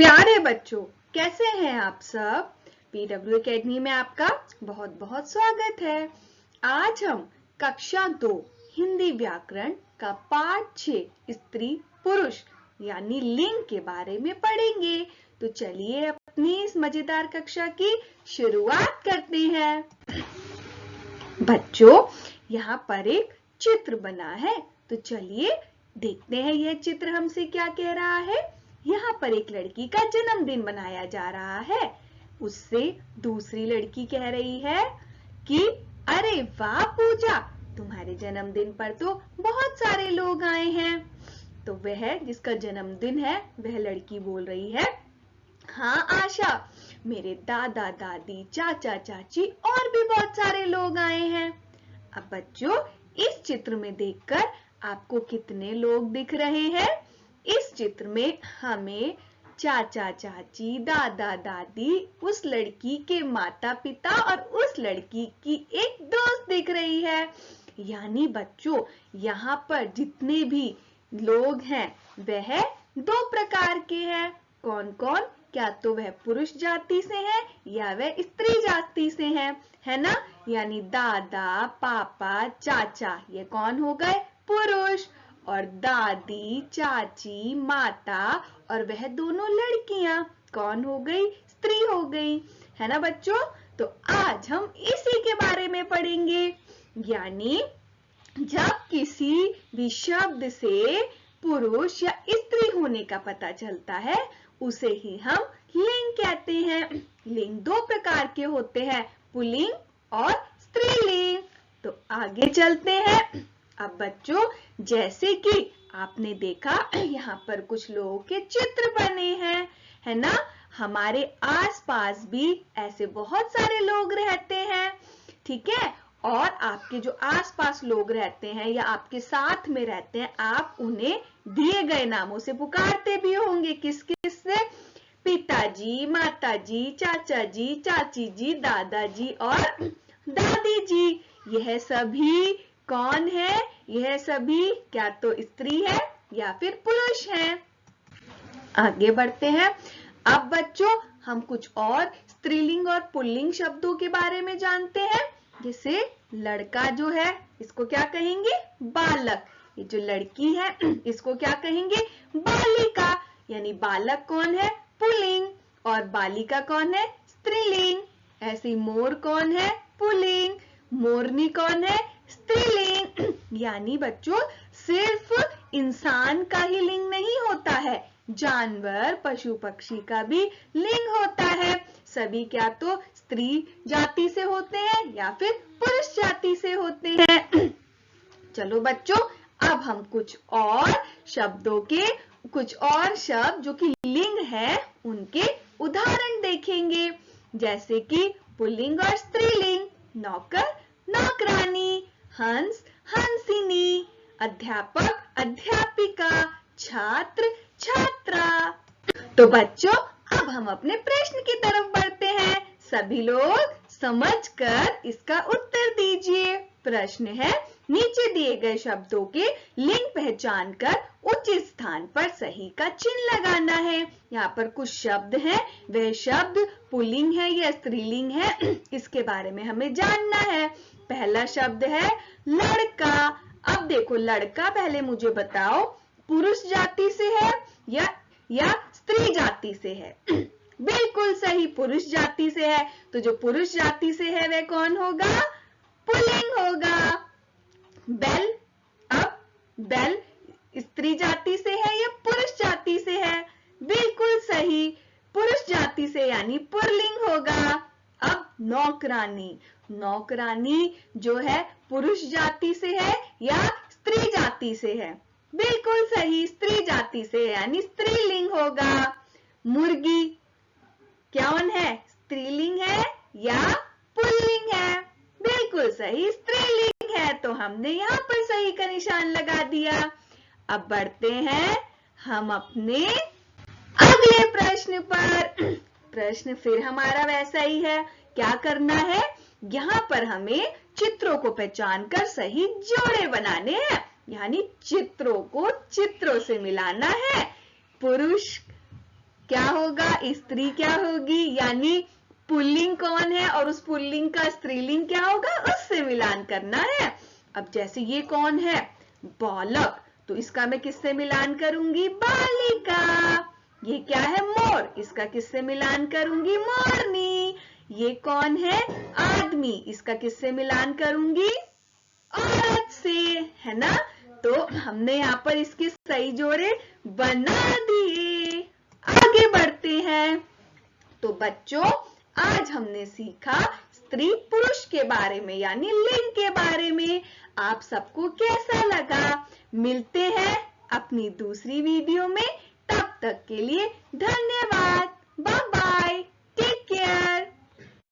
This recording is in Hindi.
प्यारे बच्चों, कैसे हैं आप सब? PW एकेडमी में आपका बहुत बहुत स्वागत है। आज हम कक्षा 2 हिंदी व्याकरण का पाठ 6 स्त्री पुरुष यानी लिंग के बारे में पढ़ेंगे। तो चलिए अपनी इस मजेदार कक्षा की शुरुआत करते हैं। बच्चों, यहाँ पर एक चित्र बना है, तो चलिए देखते हैं यह चित्र हमसे क्या कह रहा है। यहाँ पर एक लड़की का जन्मदिन मनाया जा रहा है। उससे दूसरी लड़की कह रही है कि अरे वाह पूजा, तुम्हारे जन्मदिन पर तो बहुत सारे लोग आए हैं। तो वह जिसका जन्मदिन है वह लड़की बोल रही है, हाँ आशा, मेरे दादा दादी चाचा चाची और भी बहुत सारे लोग आए हैं। अब बच्चों, इस चित्र में देखकर आपको कितने लोग दिख रहे हैं? इस चित्र में हमें चाचा चाची, दादा दादी, उस लड़की के माता पिता और उस लड़की की एक दोस्त दिख रही है। यानी बच्चों, यहाँ पर जितने भी लोग हैं वह दो प्रकार के हैं। कौन कौन? क्या तो वह पुरुष जाति से है या वह स्त्री जाति से है ना? यानी दादा, पापा, चाचा ये कौन हो गए? पुरुष। और दादी, चाची, माता और वह दोनों लड़कियां कौन हो गई? स्त्री हो गई, है ना बच्चों? तो आज हम इसी के बारे में पढ़ेंगे। यानी जब किसी भी शब्द से पुरुष या स्त्री होने का पता चलता है उसे ही हम लिंग कहते हैं। लिंग दो प्रकार के होते हैं, पुल्लिंग और स्त्रीलिंग। तो आगे चलते हैं। अब बच्चों, जैसे कि आपने देखा यहाँ पर कुछ लोगों के चित्र बने हैं, है ना? हमारे आसपास भी ऐसे बहुत सारे लोग रहते हैं, ठीक है? और आपके जो आसपास लोग रहते हैं या आपके साथ में रहते हैं, आप उन्हें दिए गए नामों से पुकारते भी होंगे। किस किस से? पिताजी, माताजी, चाचा जी, चाची जी, दादाजी और दादी जी। यह सभी कौन है? यह सभी क्या तो स्त्री है या फिर पुरुष है। आगे बढ़ते हैं। अब बच्चों, हम कुछ और स्त्रीलिंग और पुल्लिंग शब्दों के बारे में जानते हैं। जैसे लड़का जो है इसको क्या कहेंगे? बालक। ये जो लड़की है इसको क्या कहेंगे? बालिका। यानी बालक कौन है? पुल्लिंग। और बालिका कौन है? स्त्रीलिंग। ऐसे मोर कौन है? पुल्लिंग। मोरनी कौन है? स्त्रीलिंग। यानी बच्चों, सिर्फ इंसान का ही लिंग नहीं होता है, जानवर, पशु पक्षी का भी लिंग होता है। सभी क्या तो स्त्री जाति से होते हैं या फिर पुरुष जाति से होते हैं। चलो बच्चों, अब हम कुछ और शब्द जो कि लिंग है उनके उदाहरण देखेंगे। जैसे कि पुल्लिंग और स्त्रीलिंग। नौकर, नौकरानी। हंस, हंसिनी। अध्यापक, अध्यापिका। छात्र, छात्रा। तो बच्चों, अब हम अपने प्रश्न की तरफ बढ़ते हैं। सभी लोग समझकर इसका उत्तर दीजिए। प्रश्न है, नीचे दिए गए शब्दों के लिंग पहचान कर उचित स्थान पर सही का चिन्ह लगाना है। यहाँ पर कुछ शब्द हैं, वह शब्द पुल्लिंग है या स्त्रीलिंग है, इसके बारे में हमें जानना है। पहला शब्द है लड़का। अब देखो, लड़का पहले मुझे बताओ पुरुष जाति से है या स्त्री जाति से है? बिल्कुल सही, पुरुष जाति से है। तो जो पुरुष जाति से है वह कौन होगा? पुल्लिंग होगा। बैल, अब बैल स्त्री जाति से है या पुरुष जाति से है? बिल्कुल सही, पुरुष जाति से यानी पुल्लिंग होगा। अब नौकरानी, नौकरानी जो है पुरुष जाति से है या स्त्री जाति से है? बिल्कुल सही, स्त्री जाति से यानी स्त्रीलिंग होगा। मुर्गी कौन है? स्त्रीलिंग है या पुल्लिंग है? बिल्कुल सही, स्त्रीलिंग है। तो हमने यहाँ पर सही का निशान लगा दिया। अब बढ़ते हैं हम अपने अगले प्रश्न पर। प्रश्न फिर हमारा वैसा ही है। क्या करना है? यहाँ पर हमें चित्रों को पहचान कर सही जोड़े बनाने हैं, यानी चित्रों को चित्रों से मिलाना है। पुरुष क्या होगा, स्त्री क्या होगी, यानी पुल्लिंग कौन है और उस पुल्लिंग का स्त्रीलिंग क्या होगा, उससे मिलान करना है। अब जैसे ये कौन है, बालक, तो इसका मैं किससे मिलान करूंगी, बालिका। ये क्या है, मोर, इसका किससे मिलान करूंगी, मोरनी। ये कौन है, आदमी, इसका किससे मिलान करूंगी, औरत से, है ना। तो हमने यहाँ पर इसके सही जोड़े बना दिए। आगे बढ़ते हैं। तो बच्चों, आज हमने सीखा स्त्री पुरुष के बारे में, यानी लिंग के बारे में। आप सबको कैसा लगा? मिलते हैं अपनी दूसरी वीडियो में। तब तक के लिए धन्यवाद। बाय।